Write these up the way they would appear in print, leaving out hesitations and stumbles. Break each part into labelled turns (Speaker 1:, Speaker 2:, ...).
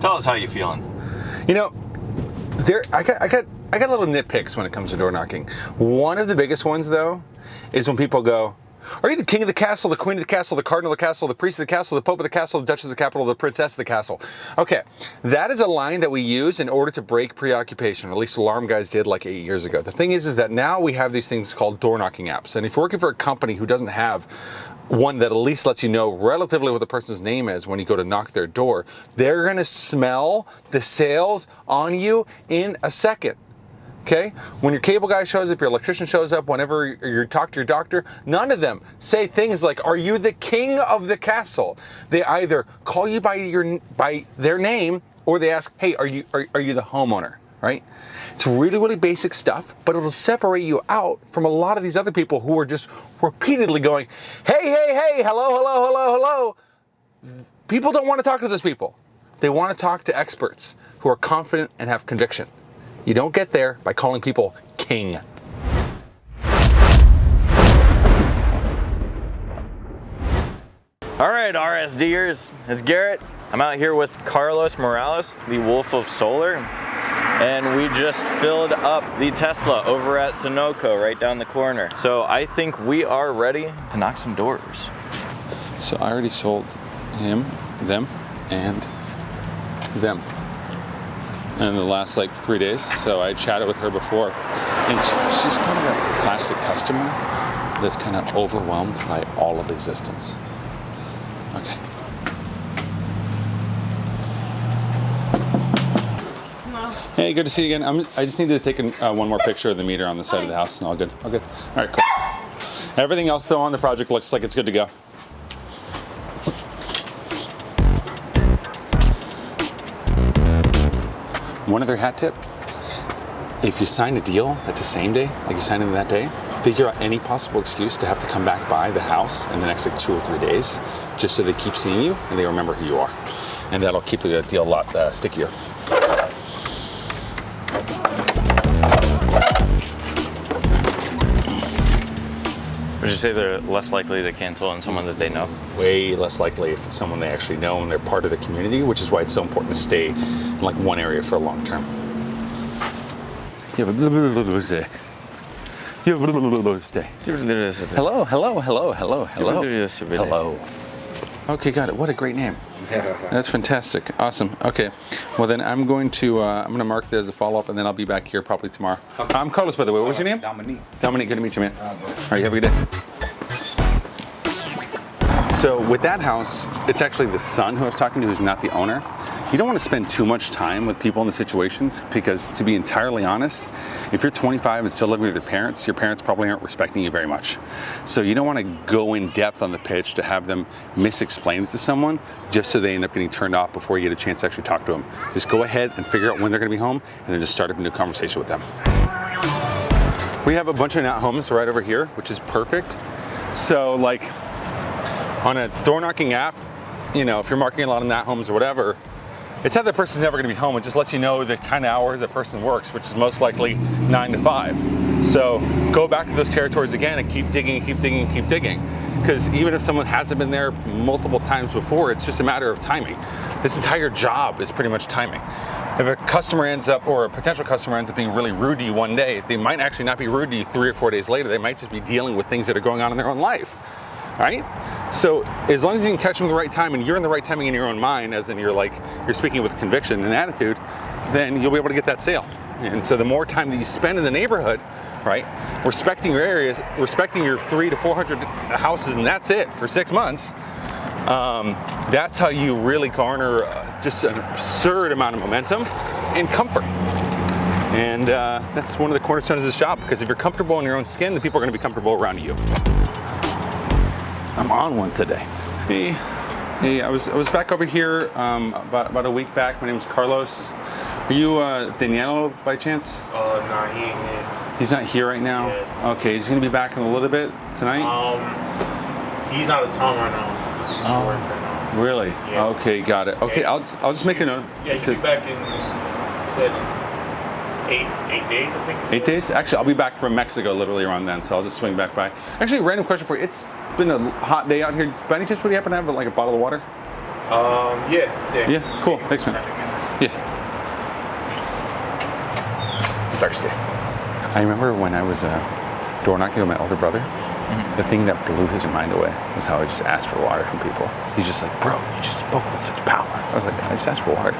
Speaker 1: Tell us how you feeling.
Speaker 2: You know, I got little nitpicks when it comes to door knocking. One of the biggest ones, though, is when people go, "Are you the king of the castle, the queen of the castle, the cardinal of the castle, the priest of the castle, the pope of the castle, the duchess of the capital, the princess of the castle?" Okay, that is a line that we use in order to break preoccupation, or at least alarm guys did like 8 years ago. The thing is that now we have these things called door knocking apps. And if you're working for a company who doesn't have one that at least lets you know relatively what the person's name is when you go to knock their door, they're gonna smell the sales on you in a second. Okay? When your cable guy shows up, your electrician shows up, whenever you talk to your doctor, none of them say things like, "Are you the king of the castle?" They either call you by their name, or they ask, "Hey, are you the homeowner?" Right? It's really, really basic stuff, but it'll separate you out from a lot of these other people who are just repeatedly going, "Hey, hey, hey, hello, hello, hello, hello." People don't want to talk to those people. They want to talk to experts who are confident and have conviction. You don't get there by calling people king.
Speaker 1: All right, RSDers, it's Garrett. I'm out here with Carlos Morales, the Wolf of Solar, and we just filled up the Tesla over at Sunoco right down the corner. So I think we are ready to knock some doors.
Speaker 2: So I already sold him, them, and them in the last like 3 days. So I chatted with her before, and she's kind of a classic customer that's kind of overwhelmed by all of existence. Okay. Hey, good to see you again. I just needed to take one more picture of the meter on the side of the house, and all good. All good. All right, cool. Everything else though on the project looks like it's good to go. One other hat tip: if you sign a deal that's the same day, like you signed it that day, figure out any possible excuse to have to come back by the house in the next like 2 or 3 days, just so they keep seeing you and they remember who you are, and that'll keep the deal a lot stickier.
Speaker 1: Would you say they're less likely to cancel on someone that they know?
Speaker 2: Way less likely if it's someone they actually know and they're part of the community, which is why it's so important to stay in like one area for a long term. You have a day. You have a day. Hello, hello, hello, hello, hello. Hello. Okay, got it. What a great name. That's fantastic. Awesome. Okay. Well, then I'm going to mark that as a follow-up, and then I'll be back here probably tomorrow. I'm Carlos, by the way. What was your name?
Speaker 3: Dominique.
Speaker 2: Dominique, good to meet you, man. All right, you have a good day. So with that house, it's actually the son who I was talking to who's not the owner. You don't want to spend too much time with people in the situations because, to be entirely honest, if you're 25 and still living with your parents probably aren't respecting you very much. So you don't want to go in depth on the pitch to have them misexplain it to someone just so they end up getting turned off before you get a chance to actually talk to them. Just go ahead and figure out when they're going to be home and then just start up a new conversation with them. We have a bunch of homes right over here, which is perfect. So like on a door knocking app, you know, if you're marking a lot of homes or whatever, it's how the person's never going to be home. It just lets you know the kind of hours that person works, which is most likely 9 to 5. So go back to those territories again and keep digging, keep digging, keep digging. Because even if someone hasn't been there multiple times before, it's just a matter of timing. This entire job is pretty much timing. If a customer ends up, or a potential customer ends up being really rude to you one day, they might actually not be rude to you 3 or 4 days later. They might just be dealing with things that are going on in their own life. All right? So as long as you can catch them at the right time and you're in the right timing in your own mind, as in you're speaking with conviction and attitude, then you'll be able to get that sale. And so the more time that you spend in the neighborhood, right, respecting your areas, respecting your 300 to 400 houses, and that's it for 6 months, that's how you really garner just an absurd amount of momentum and comfort. And that's one of the cornerstones of this job, because if you're comfortable in your own skin, the people are going to be comfortable around you. I'm on one today. Hey, I was back over here about a week back. My name is Carlos. Are you Danielo by chance?
Speaker 4: Nah, he ain't here.
Speaker 2: He's not here right now?
Speaker 4: Yeah.
Speaker 2: Okay, he's gonna be back in a little bit tonight?
Speaker 4: He's out of town right now. He's at work right now.
Speaker 2: Really?
Speaker 4: Yeah.
Speaker 2: Okay, got it. Okay,
Speaker 4: Yeah.
Speaker 2: I'll just make a note.
Speaker 4: Yeah, he'll be back in, he said, 8 days, I think.
Speaker 2: 8 days? Actually, I'll be back from Mexico literally around then, so I'll just swing back by. Actually, random question for you. It's been a hot day out here. By any chance, would you happen to have like a bottle of water?
Speaker 4: Yeah.
Speaker 2: Yeah, cool. Thanks, man. Yeah.
Speaker 1: Thirsty.
Speaker 2: I remember when I was door knocking with my older brother, the thing that blew his mind away was how I just asked for water from people. He's just like, bro, you just spoke with such power. I was like, I just asked for water.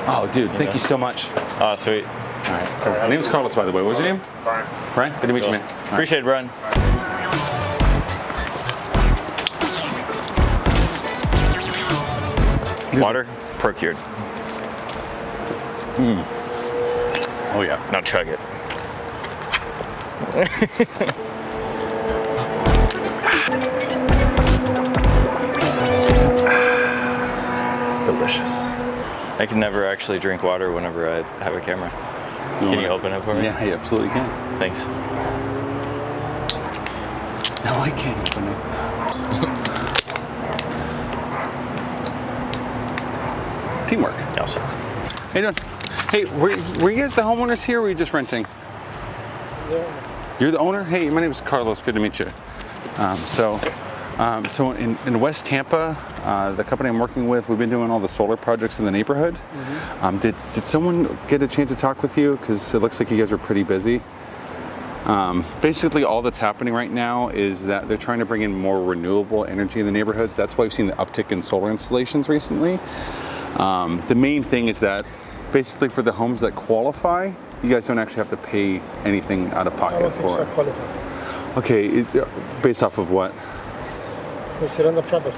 Speaker 2: Oh, dude, thank you so much.
Speaker 1: Oh, sweet.
Speaker 2: All right. My name's Carlos, by the way. What was your name?
Speaker 4: Brian.
Speaker 2: Brian? Good to meet you, man.
Speaker 1: Appreciate it, Brian. Water procured.
Speaker 2: Oh, yeah.
Speaker 1: Now chug it. Delicious. I can never actually drink water whenever I have a camera. Can you open it for me?
Speaker 2: Yeah, I absolutely can.
Speaker 1: Thanks.
Speaker 2: No, I can't open it. Teamwork.
Speaker 1: Awesome.
Speaker 2: How you doing? Hey, were you guys the homeowners here or were you just renting?
Speaker 3: Yeah.
Speaker 2: You're the owner? Hey, my name is Carlos. Good to meet you. So in West Tampa, the company I'm working with, we've been doing all the solar projects in the neighborhood. Did someone get a chance to talk with you? Because it looks like you guys are pretty busy. Basically, all that's happening right now is that they're trying to bring in more renewable energy in the neighborhoods. That's why we've seen the uptick in solar installations recently. The main thing is that basically for the homes that qualify, you guys don't actually have to pay anything out of
Speaker 3: I
Speaker 2: pocket
Speaker 3: don't think
Speaker 2: for
Speaker 3: so
Speaker 2: it.
Speaker 3: qualified.
Speaker 2: Okay, based off of what?
Speaker 3: It's a rental property.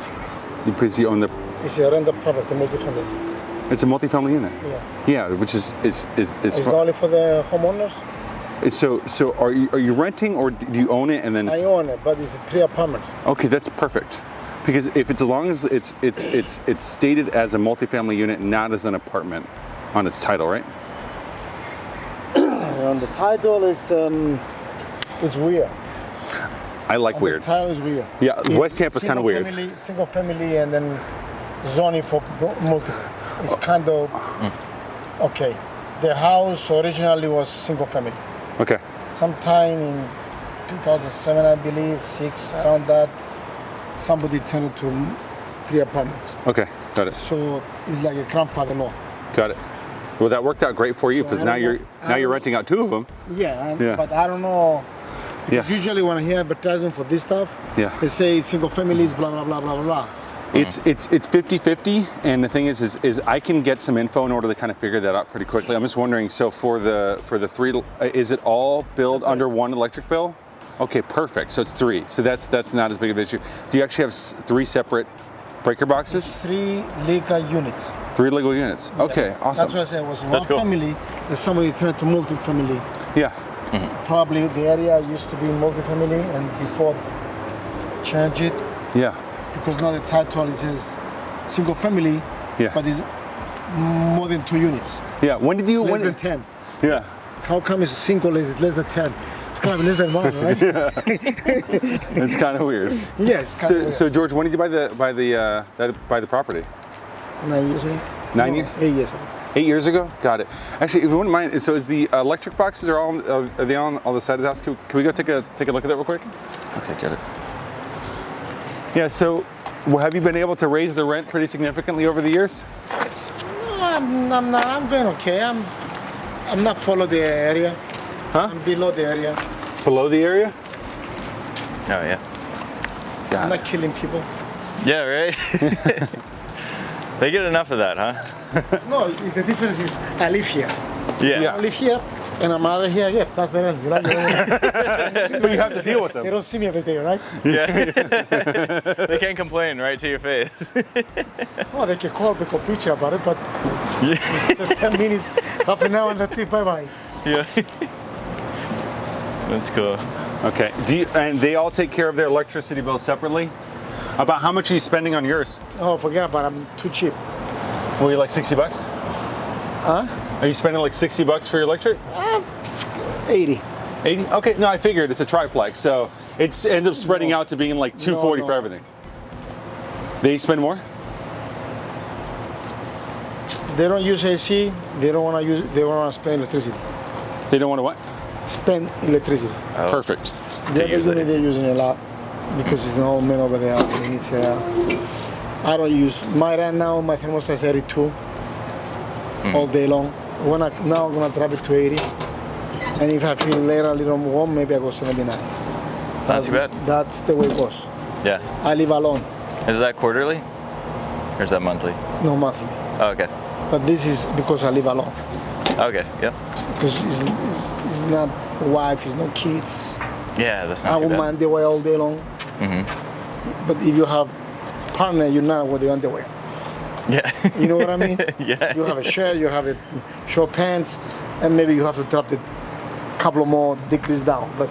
Speaker 2: You basically own the.
Speaker 3: It's a rental property, multifamily.
Speaker 2: It's a multifamily unit.
Speaker 3: Yeah.
Speaker 2: Yeah, which is
Speaker 3: It's not only for the homeowners.
Speaker 2: So are you renting or do you own it and then?
Speaker 3: I own it, but it's 3 apartments.
Speaker 2: Okay, that's perfect. Because if it's as long as it's stated as a multifamily unit, not as an apartment on its title, right?
Speaker 3: On the title is it's weird.
Speaker 2: I like
Speaker 3: On
Speaker 2: weird.
Speaker 3: The title is weird.
Speaker 2: Yeah, West Tampa's kind of weird.
Speaker 3: Single family and then zoning for multiple. It's kind of okay. The house originally was single family.
Speaker 2: Okay.
Speaker 3: Sometime in 2007, I believe, 6 around that, somebody turned it to 3 apartments.
Speaker 2: Okay, got it.
Speaker 3: So it's like a grandfather-in-law.
Speaker 2: Got it. Well, that worked out great for you
Speaker 3: So
Speaker 2: because
Speaker 3: I
Speaker 2: now
Speaker 3: don't
Speaker 2: you're
Speaker 3: know-
Speaker 2: renting out 2 of them.
Speaker 3: Yeah,
Speaker 2: Yeah.
Speaker 3: but I don't know.
Speaker 2: Yeah.
Speaker 3: Usually when I hear advertisement for this stuff,
Speaker 2: Yeah.
Speaker 3: they say single families, blah, blah, blah, blah, blah, blah.
Speaker 2: It's 50-50, and the thing is I can get some info in order to kind of figure that out pretty quickly. I'm just wondering, so for the 3, is it all billed under one electric bill? Okay, perfect. So it's 3. So that's not as big of an issue. Do you actually have 3 separate breaker boxes?
Speaker 3: 3 legal units.
Speaker 2: 3 legal units. Okay,
Speaker 3: Yes.
Speaker 2: awesome.
Speaker 3: That's why I said it was
Speaker 1: That's
Speaker 3: one
Speaker 1: cool.
Speaker 3: family, and somebody turned to multi-family.
Speaker 2: Yeah.
Speaker 3: Probably the area used to be multi-family, and before change it,
Speaker 2: Yeah.
Speaker 3: because now the title it says single family,
Speaker 2: Yeah.
Speaker 3: but it's more than 2 units.
Speaker 2: Yeah. When did you?
Speaker 3: Less
Speaker 2: When?
Speaker 3: than 10.
Speaker 2: Yeah.
Speaker 3: How come it's single is less than 10? It's kind of less than 1, right?
Speaker 2: It's kind of weird.
Speaker 3: Yes.
Speaker 2: So George, when did you buy the property?
Speaker 3: 9 years ago.
Speaker 2: 9 years?
Speaker 3: 8 years ago.
Speaker 2: 8 years ago? Got it. Actually, if you wouldn't mind, so is the electric boxes are they on the side of the house? Can we go take a look at that real quick? Okay, get it. Yeah. So, have you been able to raise the rent pretty significantly over the years?
Speaker 3: No, I'm not. I'm doing okay. I'm not follow the area.
Speaker 2: Huh?
Speaker 3: I'm below the area.
Speaker 2: Below the area?
Speaker 1: Oh yeah.
Speaker 3: I'm not killing people.
Speaker 1: Yeah, right? They get enough of that, huh?
Speaker 3: No, it's the difference is I live here.
Speaker 1: Yeah.
Speaker 3: I live here and I'm out of here. Yeah, that's the end. You know?
Speaker 2: But you have to deal with
Speaker 3: They
Speaker 2: them.
Speaker 3: don't see me every day, right?
Speaker 1: Yeah. They can't complain right to your face.
Speaker 3: Oh, they can call, they can picture about it, but it's just 10 minutes, half an hour, and that's it. Bye bye.
Speaker 1: Yeah. That's cool.
Speaker 2: Okay. And they all take care of their electricity bills separately? About how much are you spending on yours?
Speaker 3: Oh, forget about it. I'm too cheap.
Speaker 2: Were you like $60?
Speaker 3: Huh?
Speaker 2: Are you spending like $60 for your electric?
Speaker 3: 80.
Speaker 2: 80? Okay, no, I figured it's a triplex, so it ends up spreading
Speaker 3: No.
Speaker 2: out to being like $240
Speaker 3: No.
Speaker 2: for everything. They spend more?
Speaker 3: They don't use AC. They don't want to use. They don't want to spend electricity.
Speaker 2: They don't want to what?
Speaker 3: Spend electricity.
Speaker 2: Perfect.
Speaker 3: The other
Speaker 1: use
Speaker 3: unit
Speaker 1: AC.
Speaker 3: they're using a lot. because it's an old man over there. And it's, I don't use my right now. My thermostat is 82 all day long. Now I'm gonna drop it to 80, and if I feel later a little warm, maybe I go 79.
Speaker 1: Not too bad.
Speaker 3: That's the way it goes.
Speaker 1: Yeah.
Speaker 3: I live alone.
Speaker 1: Is that quarterly? Or is that monthly?
Speaker 3: No monthly.
Speaker 1: Oh, okay.
Speaker 3: But this is because I live alone.
Speaker 1: Okay, yep.
Speaker 3: Because it's not a wife, it's no kids.
Speaker 1: Yeah, that's
Speaker 3: I
Speaker 1: not too
Speaker 3: won't
Speaker 1: bad.
Speaker 3: mind the way all day long. But if you have partner, you're not with the underwear.
Speaker 1: Yeah.
Speaker 3: You know what I mean?
Speaker 1: Yeah.
Speaker 3: You have a shirt, you have a short pants, and maybe you have to drop the couple more degrees down. But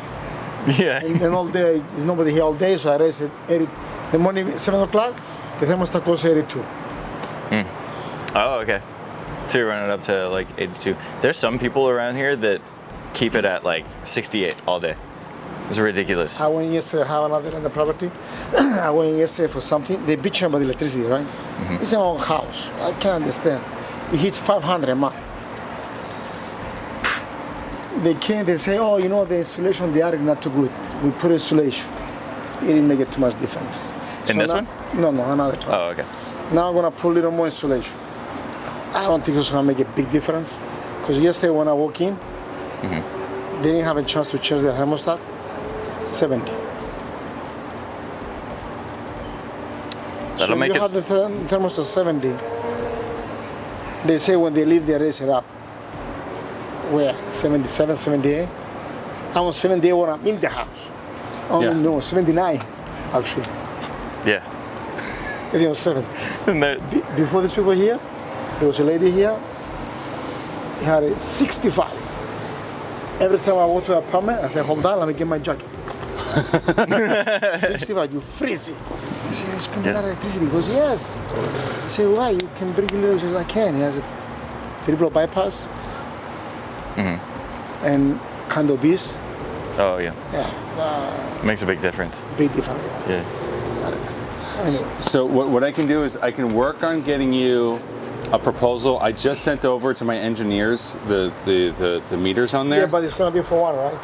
Speaker 1: Yeah.
Speaker 3: and all day, there's nobody here all day, so I raise it 80. The morning, 7 o'clock, the thermostat goes 82.
Speaker 1: Oh, okay. So you're running up to like 82. There's some people around here that keep it at like 68 all day. It's ridiculous.
Speaker 3: I went yesterday, have another on the property. I went yesterday for something. They bitch about the electricity, right? It's an old house. I can't understand. It hits 500 a month. They came, they say, oh, you know, the insulation in the attic not too good. We put insulation. It didn't make it too much difference.
Speaker 1: In this one?
Speaker 3: No, another one.
Speaker 1: Oh, okay.
Speaker 3: Now I'm gonna put a little more insulation. I don't think it's gonna make a big difference. Because yesterday when I walked in, they didn't have a chance to change the thermostat. 70.
Speaker 1: That'll make
Speaker 3: you
Speaker 1: it.
Speaker 3: have the thermostat 70. They say when they leave, they raise it up. Where? 77, 78? I'm on 78 when I'm in the house. Oh,
Speaker 2: Yeah.
Speaker 3: no, 79, actually.
Speaker 1: Yeah.
Speaker 3: It was 7.
Speaker 1: And there-
Speaker 3: Before these people here, there was a lady here. He had a 65. Every time I go to the apartment, I say, hold on, let me get my jacket. 65, you freezing. I say, I spend a lot of electricity. He goes, yes. I say, why? You can bring a little. He says, I can. He has a triple bypass and condo bees.
Speaker 1: Oh, yeah.
Speaker 3: Yeah,
Speaker 1: Makes a big difference.
Speaker 3: big difference.
Speaker 1: Yeah.
Speaker 3: Anyway,
Speaker 2: So what I can do is I can work on getting you a proposal. I just sent over to my engineers the meters on
Speaker 3: yeah,
Speaker 2: there.
Speaker 3: but it's gonna be for one, right?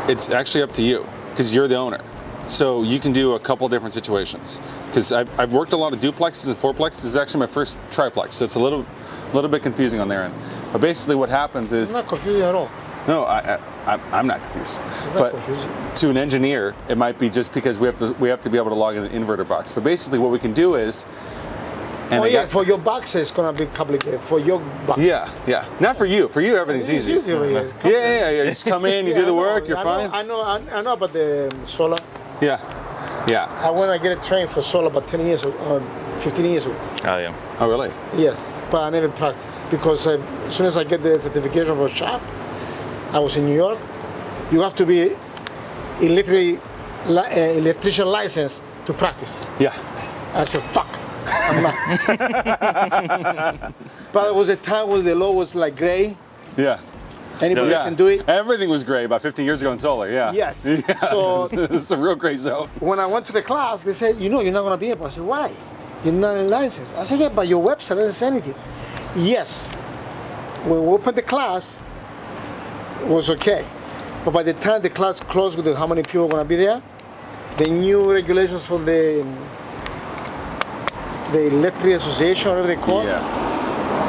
Speaker 2: It's actually up to you because you're the owner. So you can do a couple different situations. Because I've worked a lot of duplexes and fourplexes. This is actually my first triplex, so it's a little bit confusing on their end. But basically, what happens is
Speaker 3: It's not confusing at all.
Speaker 2: no, I'm not confused.
Speaker 3: It's not
Speaker 2: But
Speaker 3: confusing.
Speaker 2: to an engineer, it might be just because we have to be able to log in an inverter box. But basically, what we can do is, and
Speaker 3: Oh
Speaker 2: I
Speaker 3: yeah,
Speaker 2: got-
Speaker 3: for your box it's gonna be complicated. For your box.
Speaker 2: yeah, not for you. For you, everything's
Speaker 3: It's
Speaker 2: easy.
Speaker 3: easy over here. It's
Speaker 2: Yeah. You just come in, you do the work, you're fine.
Speaker 3: I know about the solar.
Speaker 2: Yeah.
Speaker 3: I went to get a train for solar about 10 years ago, 15 years ago.
Speaker 1: Oh, yeah.
Speaker 2: Oh, really?
Speaker 3: Yes, but I never practiced because as soon as I get the certification for shop, I was in New York. You have to be electrician license to practice.
Speaker 2: Yeah.
Speaker 3: I said, fuck, I'm not. But it was a time when the law was like gray.
Speaker 2: Yeah.
Speaker 3: Anybody
Speaker 2: Yeah.
Speaker 3: can do it.
Speaker 2: Everything was gray about 15 years ago in solar. Yeah.
Speaker 3: Yes.
Speaker 2: Yeah.
Speaker 3: So-
Speaker 2: it's a real gray zone.
Speaker 3: When I went to the class, they said, you're not going to be able. I said, why? You're not in license. I said, yeah, but your website doesn't say anything. Yes. When we opened the class, it was okay. But by the time the class closed with how many people are going to be there, the new regulations for the electric association, whatever they call it,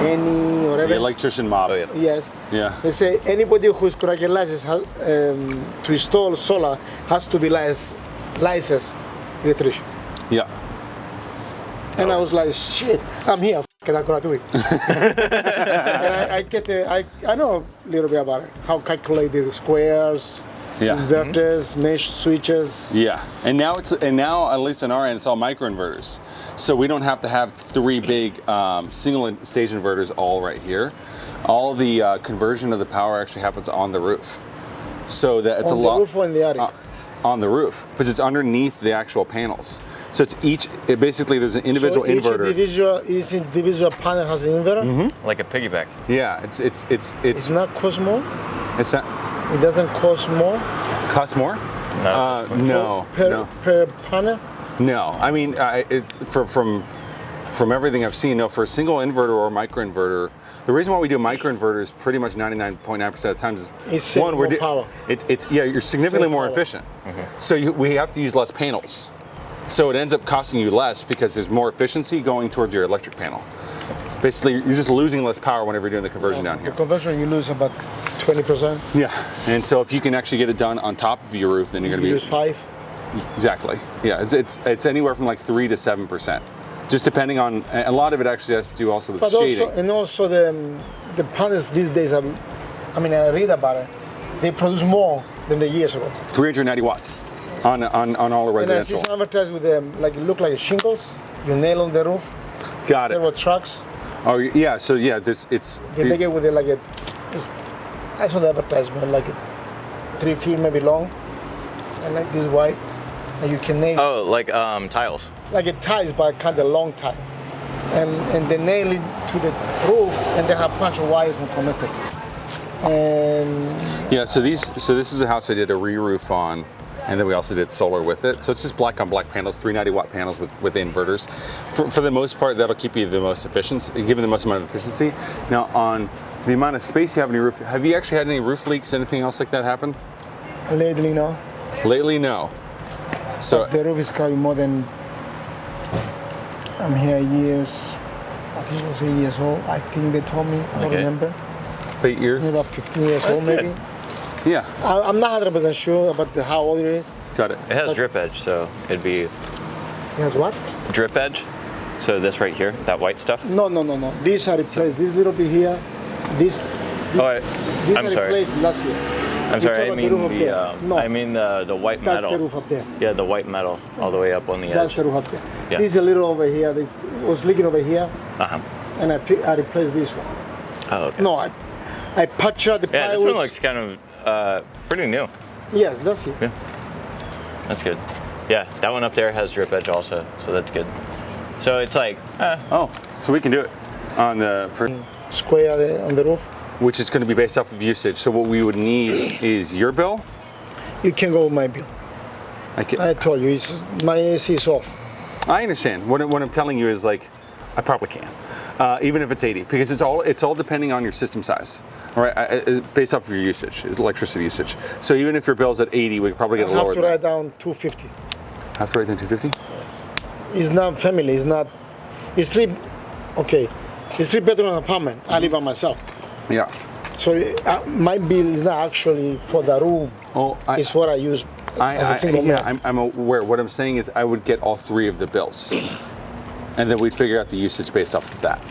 Speaker 3: any whatever.
Speaker 2: The electrician model.
Speaker 1: Oh, yeah.
Speaker 3: Yes.
Speaker 2: Yeah.
Speaker 3: They say anybody who's going to get license to install solar has to be licensed electrician.
Speaker 2: Yeah.
Speaker 3: And I was like, shit, I'm here, I'm not gonna do it. And I know a little bit about it, how to calculate the squares,
Speaker 2: Yeah.
Speaker 3: inverters, mesh switches.
Speaker 2: Yeah, and now at least on our end, it's all microinverters. So we don't have to have 3 big single stage inverters all right here. All the conversion of the power actually happens on the roof. So that it's
Speaker 3: On
Speaker 2: a
Speaker 3: the
Speaker 2: lot
Speaker 3: roof or in the attic?
Speaker 2: on the roof because it's underneath the actual panels. So it's basically there's an individual
Speaker 3: so
Speaker 2: inverter.
Speaker 3: Each individual panel has an inverter.
Speaker 1: Like a piggyback.
Speaker 2: Yeah, it's
Speaker 3: It's not cost more.
Speaker 2: it's not
Speaker 3: It doesn't cost more
Speaker 2: cost more.
Speaker 1: No.
Speaker 2: No,
Speaker 3: per
Speaker 2: no.
Speaker 3: per panel.
Speaker 2: No, I mean, from from everything I've seen, no, for a single inverter or microinverter, the reason why we do microinverters pretty much 99.9% of the times is
Speaker 3: It's more power.
Speaker 2: It's yeah, you're significantly
Speaker 3: Save
Speaker 2: more
Speaker 3: power.
Speaker 2: efficient. So we have to use less panels. So it ends up costing you less because there's more efficiency going towards your electric panel. Basically, you're just losing less power whenever you're doing the conversion down
Speaker 3: The
Speaker 2: here.
Speaker 3: conversion, you lose about 20%.
Speaker 2: Yeah, and so if you can actually get it done on top of your roof, then you're
Speaker 3: You
Speaker 2: going
Speaker 3: lose
Speaker 2: to
Speaker 3: 5.
Speaker 2: be exactly. Yeah, it's anywhere from like 3 to 7%, just depending on. A lot of it actually has to do also with
Speaker 3: But
Speaker 2: shading.
Speaker 3: also the panels these days are, I mean, I read about it. They produce more than the years ago.
Speaker 2: 390 watts on all the
Speaker 3: And I see
Speaker 2: residential.
Speaker 3: some advertised with them, like it look like shingles. You nail on the roof.
Speaker 2: Got
Speaker 3: There
Speaker 2: it.
Speaker 3: were trucks.
Speaker 2: Oh yeah, so yeah, it's
Speaker 3: They make it with it like a. I saw the advertisement like 3 feet maybe long, and like this wide, and you can nail
Speaker 1: Oh, like tiles.
Speaker 3: like a ties, but kind of long tie, and they nail it to the roof, and they have a bunch of wires and connected. And
Speaker 2: yeah. So this is a house I did a re-roof on, and then we also did solar with it. So it's just black on black panels, 390 watt panels with inverters. For the most part, that'll keep you the most efficient, given the most amount of efficiency. Now on the amount of space you have in your roof, have you actually had any roof leaks, anything else like that happen?
Speaker 3: lately, no,
Speaker 2: Lately, no. So
Speaker 3: the roof is probably more than. I'm here years. I think it was 8 years old. I think they told me. I don't
Speaker 1: Okay.
Speaker 3: remember.
Speaker 2: 8 years.
Speaker 3: Maybe about 15 years
Speaker 1: That's
Speaker 3: old, maybe.
Speaker 1: good.
Speaker 2: Yeah,
Speaker 3: I'm not 100% sure about how old it is.
Speaker 2: got it.
Speaker 1: It has drip edge, so it'd be
Speaker 3: It has what?
Speaker 1: drip edge. So this right here, that white stuff.
Speaker 3: No. These are replaced. This little bit here. This.
Speaker 1: Oh,
Speaker 3: These
Speaker 1: I'm
Speaker 3: are
Speaker 1: sorry.
Speaker 3: replaced last year.
Speaker 1: I'm
Speaker 3: You
Speaker 1: sorry.
Speaker 3: talk
Speaker 1: I
Speaker 3: about the
Speaker 1: mean
Speaker 3: roof up there. No.
Speaker 1: I mean the white
Speaker 3: That's
Speaker 1: metal.
Speaker 3: the roof up there.
Speaker 1: Yeah, the white metal all the way up on the
Speaker 3: That's
Speaker 1: edge.
Speaker 3: the roof up there.
Speaker 1: Yeah.
Speaker 3: This is a little over here. This was leaking over here,
Speaker 1: Uh-huh.
Speaker 3: and I replaced this one.
Speaker 1: Oh, okay.
Speaker 3: No, I patched out the
Speaker 1: Yeah,
Speaker 3: plywood.
Speaker 1: this one looks kind of pretty new.
Speaker 3: Yes, that's it.
Speaker 1: Yeah. That's good. Yeah, that one up there has drip edge also, so that's good. So it's like,
Speaker 2: Oh, so we can do it on the first.
Speaker 3: Square on the roof.
Speaker 2: Which is going to be based off of usage. So what we would need is your bill.
Speaker 3: You can go with my bill. I told you, my AC is off.
Speaker 2: I understand. What I'm telling you is like, I probably can, even if it's 80, because it's all depending on your system size, all right? Based off of your usage, electricity usage. So even if your bill's at 80, we could probably get
Speaker 3: I
Speaker 2: it
Speaker 3: have
Speaker 2: lower.
Speaker 3: to write down 250.
Speaker 2: Have to write down 250.
Speaker 3: It's not family. It's not. It's three. Okay, it's 3 bedroom apartment. I live by myself.
Speaker 2: Yeah.
Speaker 3: So my bill is not actually for the room.
Speaker 2: Oh,
Speaker 3: It's what I use as a single man.
Speaker 2: I'm aware. What I'm saying is I would get all 3 of the bills, and then we'd figure out the usage based off of that.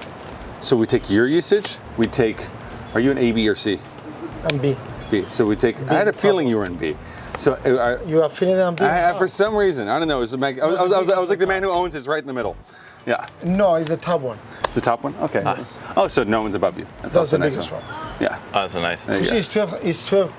Speaker 2: So we take your usage. We take. Are you an A, B, or C?
Speaker 3: I'm B.
Speaker 2: B. So we take. I had a
Speaker 3: the
Speaker 2: feeling
Speaker 3: top.
Speaker 2: you were in B. So
Speaker 3: You are feeling that I'm B?
Speaker 2: for some reason, I don't know. It was I was like the man who owns it's right in the middle. Yeah.
Speaker 3: No, it's the top one.
Speaker 2: The top one? Okay.
Speaker 1: Nice.
Speaker 2: Oh, so no one's above you. That's
Speaker 3: That's
Speaker 2: also
Speaker 3: the
Speaker 2: a nice
Speaker 3: biggest one.
Speaker 2: Yeah.
Speaker 1: oh, that's a nice.
Speaker 2: There
Speaker 3: You
Speaker 2: you
Speaker 3: see,
Speaker 2: go.
Speaker 3: it's 12.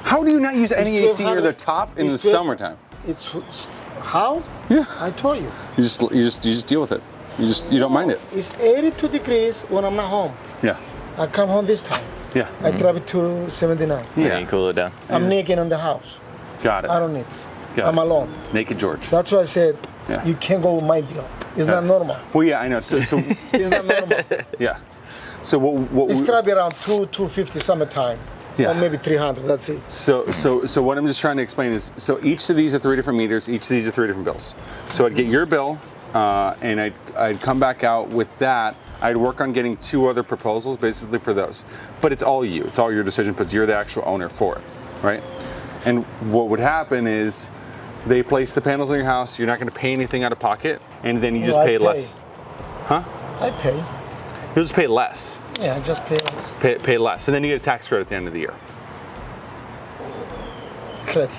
Speaker 2: How do you not use any AC near
Speaker 3: 1200.
Speaker 2: the top in the
Speaker 3: It's 12
Speaker 2: summertime?
Speaker 3: It's how?
Speaker 2: Yeah.
Speaker 3: I told you.
Speaker 2: You just deal with it. You don't mind it.
Speaker 3: It's 82 degrees when I'm not home.
Speaker 2: Yeah.
Speaker 3: I come home this time.
Speaker 2: Yeah.
Speaker 3: I drop it to 79.
Speaker 1: Yeah, you cool it down.
Speaker 3: I'm naked in the house.
Speaker 2: Got it.
Speaker 3: I don't need it.
Speaker 2: Got
Speaker 3: I'm
Speaker 2: it.
Speaker 3: alone.
Speaker 2: Naked George.
Speaker 3: That's why I said
Speaker 2: Yeah.
Speaker 3: you can't go with my bill. It's not normal.
Speaker 2: Well, yeah, I know. So
Speaker 3: It's not normal.
Speaker 2: yeah. So what
Speaker 3: It's
Speaker 2: we,
Speaker 3: gonna be around 250 summertime.
Speaker 2: Yeah.
Speaker 3: Or maybe 300. That's it.
Speaker 2: So what I'm just trying to explain is, so each of these are 3 different meters. Each of these are 3 different bills. So I'd get your bill, and I'd come back out with that. I'd work on getting 2 other proposals basically for those. But it's all you. It's all your decision because you're the actual owner for it, right? And what would happen is they place the panels on your house. You're not going to pay anything out of pocket, and then you just
Speaker 3: No, I
Speaker 2: pay
Speaker 3: pay.
Speaker 2: less. Huh?
Speaker 3: I pay.
Speaker 2: You'll just pay less.
Speaker 3: Yeah, I just pay less.
Speaker 2: Pay less, and then you get a tax credit at the end of the year.
Speaker 3: Credit.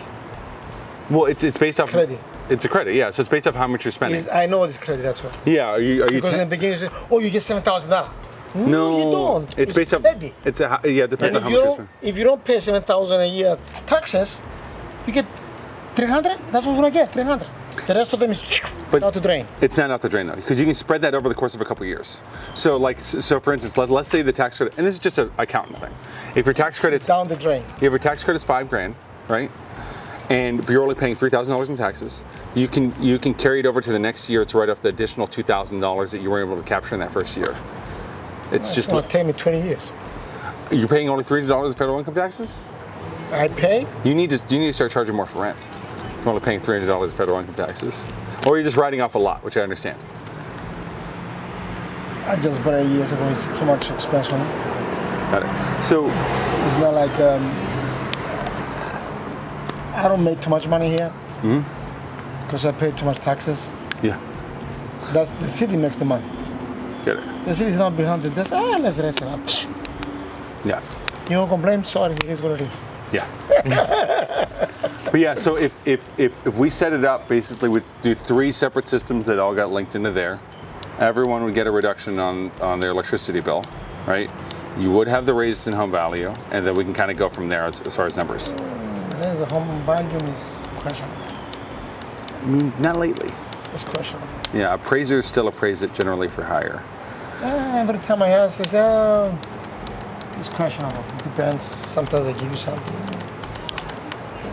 Speaker 2: Well, it's based off.
Speaker 3: Credit.
Speaker 2: It's a credit, yeah. So it's based off how much you're spending.
Speaker 3: I know it's credit. That's why.
Speaker 2: Yeah. Are you?
Speaker 3: Because in the beginning you say, oh, you get $7,000.
Speaker 2: No,
Speaker 3: you don't.
Speaker 2: It's based off.
Speaker 3: steady.
Speaker 2: It's a yeah. It depends
Speaker 3: And
Speaker 2: on how much you spend.
Speaker 3: if you don't pay $7,000 a year taxes, you get 300. That's what you're gonna get. 300. The rest of them is out the drain.
Speaker 2: It's not out the drain though, because you can spread that over the course of a couple of years. So for instance, let's say the tax credit, and this is just an accountant thing. If your tax credit's
Speaker 3: Down the drain.
Speaker 2: if your tax credit's $5,000, right? and you're only paying $3,000 in taxes. You can carry it over to the next year to write off the additional $2,000 that you were able to capture in that first year. It's just
Speaker 3: going to take me 20 years.
Speaker 2: You're paying only $300 in federal income taxes?
Speaker 3: I pay?
Speaker 2: You need to start charging more for rent. You're only paying $300 in federal income taxes. Or you're just writing off a lot, which I understand.
Speaker 3: I just bought it years ago. It's too much expense on it.
Speaker 2: Got it. So
Speaker 3: It's not like I don't make too much money here because I pay too much taxes.
Speaker 2: yeah,
Speaker 3: That's the city makes the money.
Speaker 2: get it.
Speaker 3: The city's not behind it. That's let's rest it up.
Speaker 2: Yeah,
Speaker 3: You don't complain? Sorry, it is what it is.
Speaker 2: yeah. But yeah, so if we set it up, basically we'd do 3 separate systems that all got linked into there. Everyone would get a reduction on their electricity bill, right? You would have the raise in home value, and then we can kind of go from there as far as numbers.
Speaker 3: There's the home value is questionable.
Speaker 2: I mean, not lately.
Speaker 3: It's questionable.
Speaker 2: Yeah, appraisers still appraise it generally for higher.
Speaker 3: Every time I ask, they say, it's questionable. It depends. Sometimes they give you something.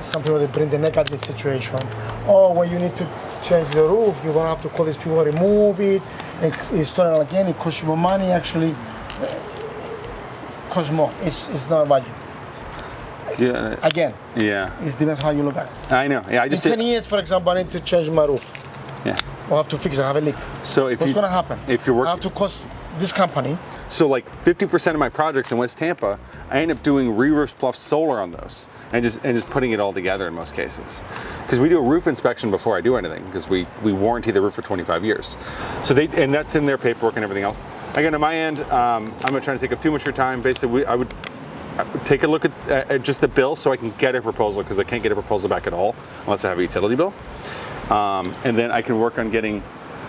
Speaker 3: Some people, they bring the negative situation. Oh, when you need to change the roof, you're going to have to call these people, remove it, and install it again. It costs you more money, actually. Costs more. It's not value.
Speaker 2: Yeah.
Speaker 3: Again,
Speaker 2: Yeah.
Speaker 3: it depends how you look at it.
Speaker 2: I know. Yeah, I
Speaker 3: In
Speaker 2: just
Speaker 3: 10 years, for example, I need to change my roof.
Speaker 2: Yeah.
Speaker 3: I'll have to fix it. I have a leak.
Speaker 2: So if
Speaker 3: What's
Speaker 2: you
Speaker 3: going to happen?
Speaker 2: if you're
Speaker 3: I
Speaker 2: working,
Speaker 3: have to cost this company.
Speaker 2: so like 50% of my projects in West Tampa, I end up doing re-roofs plus solar on those, and just putting it all together in most cases, because we do a roof inspection before I do anything, because we warranty the roof for 25 years. So and that's in their paperwork and everything else. Again, on my end, I'm not trying to take up too much of your time. Basically, I would take a look at just the bill so I can get a proposal, because I can't get a proposal back at all unless I have a utility bill. And then I can work on getting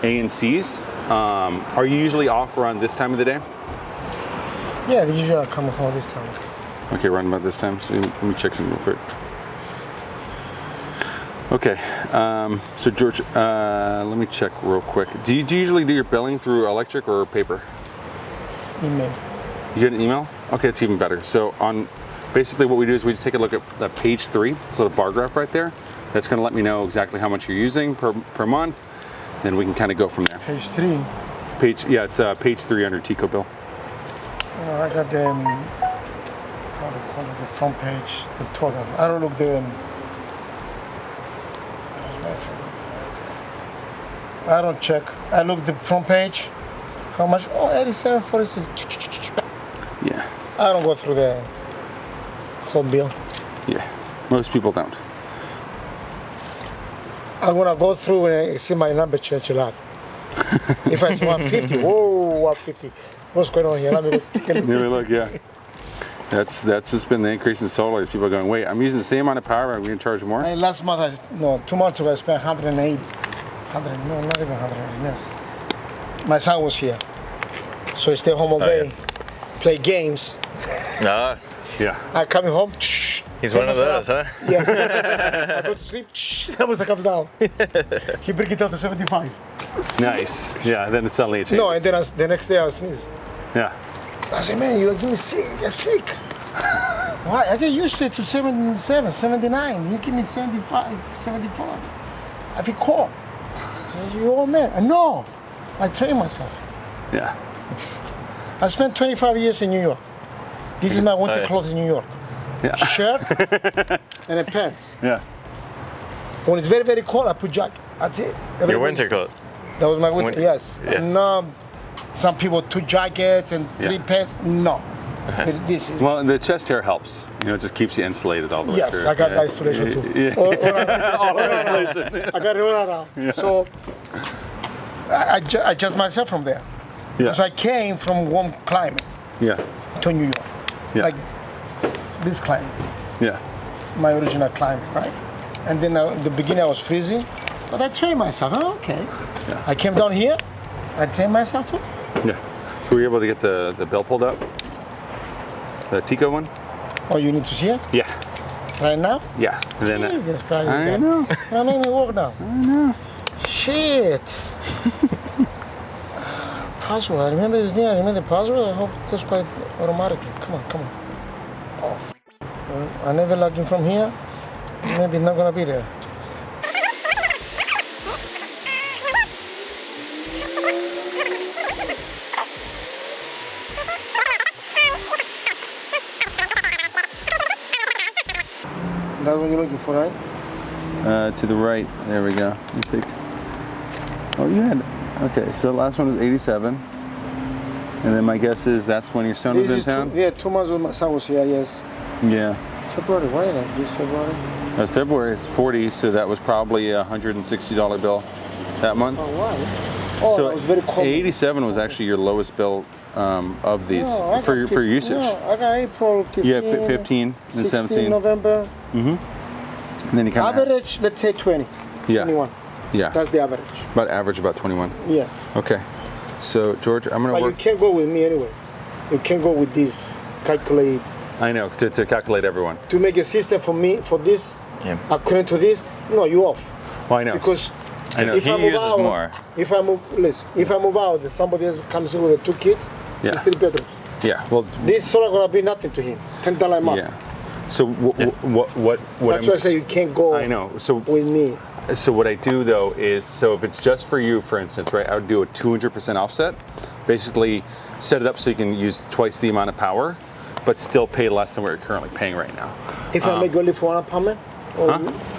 Speaker 2: A and C's. Are you usually off around this time of the day?
Speaker 3: Yeah, they usually come home this time.
Speaker 2: Okay, run about this time. So let me check something real quick. Okay, so George, let me check real quick. Do you usually do your billing through electric or paper?
Speaker 3: Email.
Speaker 2: You get an email? Okay, it's even better. So basically what we do is we just take a look at that page 3, so the bar graph right there. That's going to let me know exactly how much you're using per month. Then we can kind of go from there.
Speaker 3: Page 3.
Speaker 2: It's page 3 under Tico bill.
Speaker 3: I got the, how do you call it, the front page, the total. I don't look the, I don't check. I look the front page. How much? Oh, 87.46.
Speaker 2: Yeah,
Speaker 3: I don't go through the whole bill.
Speaker 2: yeah. Most people don't.
Speaker 3: I'm gonna go through and I see my number change a lot. If I see 150, whoa, 150. What's going on here? Let me look. Take a look.
Speaker 2: Let me look, yeah. That's just been the increase in solar. Is people are going, wait, I'm using the same amount of power, I'm going to charge more?
Speaker 3: Last month, 2 months ago, I spent 180. 100, no, not even 180, yes. My son was here. So he stayed home all day, play games.
Speaker 1: Ah,
Speaker 2: Yeah.
Speaker 3: I come home.
Speaker 1: he's one of those, huh?
Speaker 3: Yes. I go to sleep. That was comes down. He bring it down to 75.
Speaker 2: Nice. Yeah, then it suddenly it changes.
Speaker 3: No, and then the next day I sneeze.
Speaker 2: Yeah.
Speaker 3: I said, man, you're getting sick. You're sick. Why? I get used to it to 77, 79. You give me 75, 74. I feel cold. I said, you old man. No. I train myself.
Speaker 2: Yeah.
Speaker 3: I spent 25 years in New York. This is my winter clothes in New York.
Speaker 2: Yeah.
Speaker 3: Shirt and a pants.
Speaker 2: Yeah.
Speaker 3: When it's very, very cold, I put jacket. That's it.
Speaker 1: Your winter coat.
Speaker 3: That was my winter, yes.
Speaker 1: Yeah.
Speaker 3: And some people 2 jackets and 3 pants. No. This is,
Speaker 2: Well, the chest hair helps. You know, it just keeps you insulated all the way
Speaker 3: yes,
Speaker 2: through.
Speaker 3: I got
Speaker 2: yeah.
Speaker 3: that installation too.
Speaker 2: Yeah. All insulation.
Speaker 3: I got it all around.
Speaker 2: Yeah.
Speaker 3: So I adjust myself from there.
Speaker 2: Yeah.
Speaker 3: So I came from warm climate
Speaker 2: Yeah.
Speaker 3: to New York.
Speaker 2: Yeah.
Speaker 3: Like this climate,
Speaker 2: Yeah.
Speaker 3: my original climate, right? And then in the beginning I was freezing, but I trained myself. Oh, okay.
Speaker 2: Yeah.
Speaker 3: I came down here, I trained myself too.
Speaker 2: Yeah. So were you able to get the bill pulled up? The Tico one?
Speaker 3: Oh, you need to see it
Speaker 2: Yeah.
Speaker 3: right now?
Speaker 2: Yeah. And then,
Speaker 3: Jesus Christ.
Speaker 2: I know.
Speaker 3: That made me work now.
Speaker 2: I know.
Speaker 3: Shit. Password. I remember the thing. I remember the password. I hope it goes by automatically. Come on. Oh, I never log in from here. maybe not gonna be there. That's what you're looking for, right?
Speaker 2: To the right. There we go. Let me take. Oh, you had. Okay, so the last one was 87. And then my guess is that's when your son was in town?
Speaker 3: 2 months when my son was here, yes.
Speaker 2: Yeah.
Speaker 3: February, why not? This February?
Speaker 2: That's February. It's 40, so that was probably a $160 bill that month.
Speaker 3: Oh, why? Oh,
Speaker 2: So
Speaker 3: it was very common.
Speaker 2: 87 was actually your lowest bill of these
Speaker 3: No, I
Speaker 2: for
Speaker 3: got
Speaker 2: your usage.
Speaker 3: No, I got April 15.
Speaker 2: Yeah, 15 and
Speaker 3: 16
Speaker 2: 17.
Speaker 3: November.
Speaker 2: And then you kind of
Speaker 3: Average, let's say 20.
Speaker 2: Yeah.
Speaker 3: 21.
Speaker 2: yeah,
Speaker 3: That's the average.
Speaker 2: about average about 21.
Speaker 3: Yes.
Speaker 2: Okay, so George, I'm gonna
Speaker 3: But you
Speaker 2: work.
Speaker 3: can't go with me anyway. You can't go with this calculate
Speaker 2: I know to calculate everyone.
Speaker 3: to make a system for me for this
Speaker 1: Yeah.
Speaker 3: according to this. No, you off
Speaker 2: Well, I know
Speaker 3: because
Speaker 1: I know.
Speaker 3: if
Speaker 1: He
Speaker 3: I move
Speaker 1: uses
Speaker 3: out,
Speaker 1: more.
Speaker 3: if I move, listen, if I move out, and somebody else comes in with the 2 kids.
Speaker 2: Yeah.
Speaker 3: It's 3 bedrooms.
Speaker 2: Yeah. Well.
Speaker 3: This solar gonna be nothing to him. $10 a month.
Speaker 2: Yeah. So what?
Speaker 3: That's why I say you can't go.
Speaker 2: I know. So
Speaker 3: with me.
Speaker 2: So what I do though is, so if it's just for you, for instance, right, I would do a 200% offset. Basically, set it up so you can use twice the amount of power, but still pay less than what you're currently paying right now.
Speaker 3: If I make only for one apartment, or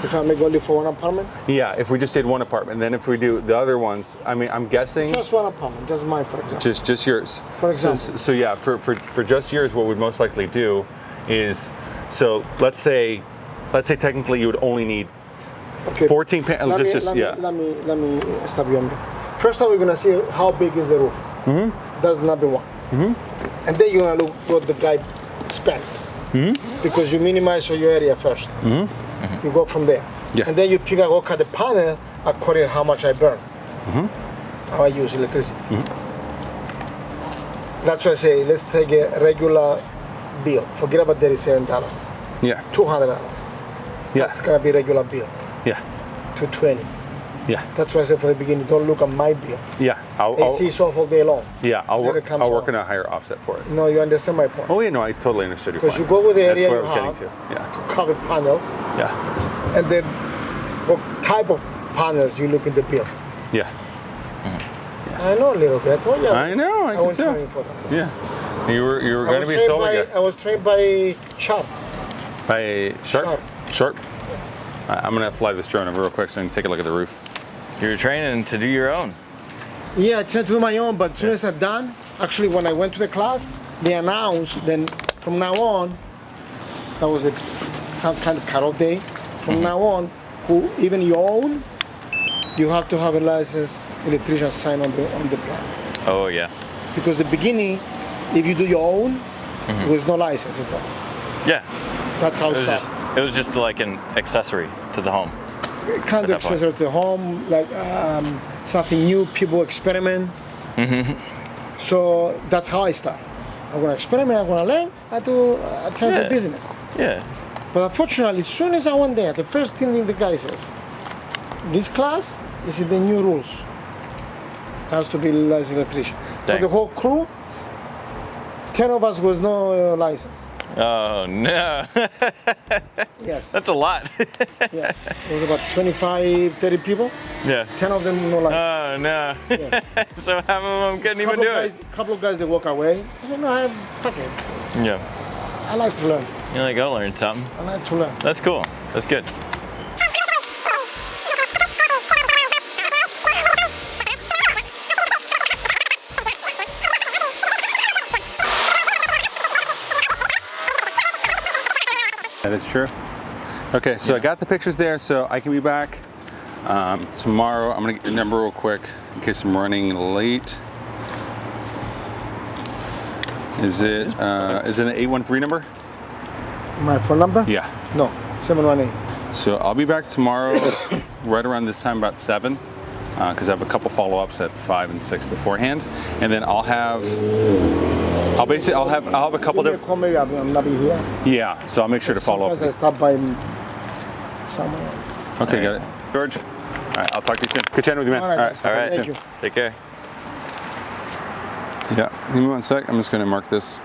Speaker 3: if I make only for one apartment,
Speaker 2: Yeah, if we just did one apartment, then if we do the other ones, I mean, I'm guessing
Speaker 3: just one apartment, just mine, for example.
Speaker 2: just yours.
Speaker 3: For
Speaker 2: So,
Speaker 3: example.
Speaker 2: so yeah, for just yours, what we'd most likely do is, so let's say technically you would only need
Speaker 3: Okay.
Speaker 2: 14 panels.
Speaker 3: Let me stop you a minute. First of all, we're gonna see how big is the roof. That's number one. And then you're gonna look what the guy spent. Because you minimize your area first. You go from there.
Speaker 2: Yeah.
Speaker 3: And then you pick out what kind of panel according to how much I burn. How I use electricity. That's why I say let's take a regular bill. Forget about $37.
Speaker 2: Yeah,
Speaker 3: $200.
Speaker 2: yeah,
Speaker 3: That's gonna be regular bill.
Speaker 2: yeah,
Speaker 3: $220.
Speaker 2: yeah,
Speaker 3: That's why I said for the beginning, don't look at my bill.
Speaker 2: yeah.
Speaker 3: AC is off all day long.
Speaker 2: I'll
Speaker 3: Then
Speaker 2: work.
Speaker 3: it comes
Speaker 2: I'll work
Speaker 3: on.
Speaker 2: on a higher offset for it.
Speaker 3: No, you understand my point.
Speaker 2: Oh yeah, no, I totally understood your point.
Speaker 3: Because you go with the
Speaker 2: That's
Speaker 3: area
Speaker 2: where I
Speaker 3: you
Speaker 2: was getting
Speaker 3: have.
Speaker 2: to. Yeah,
Speaker 3: Cover panels,
Speaker 2: yeah,
Speaker 3: and then what type of panels you look in the bill.
Speaker 2: yeah.
Speaker 3: I know a little bit. Oh, yeah.
Speaker 2: I know. I can
Speaker 3: went
Speaker 2: tell.
Speaker 3: training for that.
Speaker 2: Yeah, you were
Speaker 3: I
Speaker 2: going
Speaker 3: was
Speaker 2: to be a
Speaker 3: trained
Speaker 2: solar
Speaker 3: by-
Speaker 2: guy.
Speaker 3: I was trained by Sharp.
Speaker 2: By Sharp.
Speaker 3: Sharp.
Speaker 2: Sharp. I'm gonna have to fly this drone over real quick so I can take a look at the roof.
Speaker 1: You're training to do your own.
Speaker 3: Yeah, I tried to do my own, but as soon as I'm done, actually when I went to the class, they announced then from now on, that was some kind of cut-off day. From now on, who even you own, you have to have a licensed electrician sign on the plan.
Speaker 1: Oh yeah.
Speaker 3: Because the beginning, if you do your own, there was no license at all.
Speaker 1: Yeah.
Speaker 3: That's how
Speaker 1: It
Speaker 3: it
Speaker 1: was
Speaker 3: started.
Speaker 1: just like an accessory to the home.
Speaker 3: Kind of
Speaker 1: at that point.
Speaker 3: accessory to the home, like something new, people experiment. So that's how I start. I'm gonna experiment, I'm gonna learn how to turn
Speaker 1: Yeah.
Speaker 3: the business.
Speaker 1: Yeah.
Speaker 3: But unfortunately, as soon as I went there, the first thing the guy says, this class is in the new rules. Has to be licensed electrician. For
Speaker 1: Dang.
Speaker 3: the whole crew, 10 of us was no license.
Speaker 1: Oh no.
Speaker 3: Yes.
Speaker 1: That's a lot.
Speaker 3: Yeah. It was about 25, 30 people.
Speaker 1: Yeah.
Speaker 3: 10 of them no license.
Speaker 1: Oh no.
Speaker 3: Yeah.
Speaker 1: So half of them couldn't even do it.
Speaker 3: Couple of guys, they walk away. I said, no, fuck it.
Speaker 1: Yeah.
Speaker 3: I like to learn.
Speaker 1: You're like, I'll learn something.
Speaker 3: I like to learn.
Speaker 1: That's cool. That's good.
Speaker 2: That is true. Okay, so I got the pictures there, so I can be back tomorrow. I'm gonna get your number real quick in case I'm running late. Is it an 813 number?
Speaker 3: My phone number?
Speaker 2: Yeah.
Speaker 3: No, 718.
Speaker 2: So I'll be back tomorrow right around this time, about 7, because I have a couple follow-ups at 5 and 6 beforehand, and then I'll have a couple
Speaker 3: Give me a
Speaker 2: different.
Speaker 3: call, maybe I'm not be here.
Speaker 2: Yeah, so I'll make sure to follow
Speaker 3: Sometimes I
Speaker 2: up.
Speaker 3: stop by somewhere.
Speaker 2: Okay, got it. George. All right, I'll talk to you soon. Good chatting with you, man.
Speaker 3: All right, guys.
Speaker 1: All right.
Speaker 3: Thank you.
Speaker 1: Take care.
Speaker 2: Yeah, give me one sec. I'm just gonna mark this.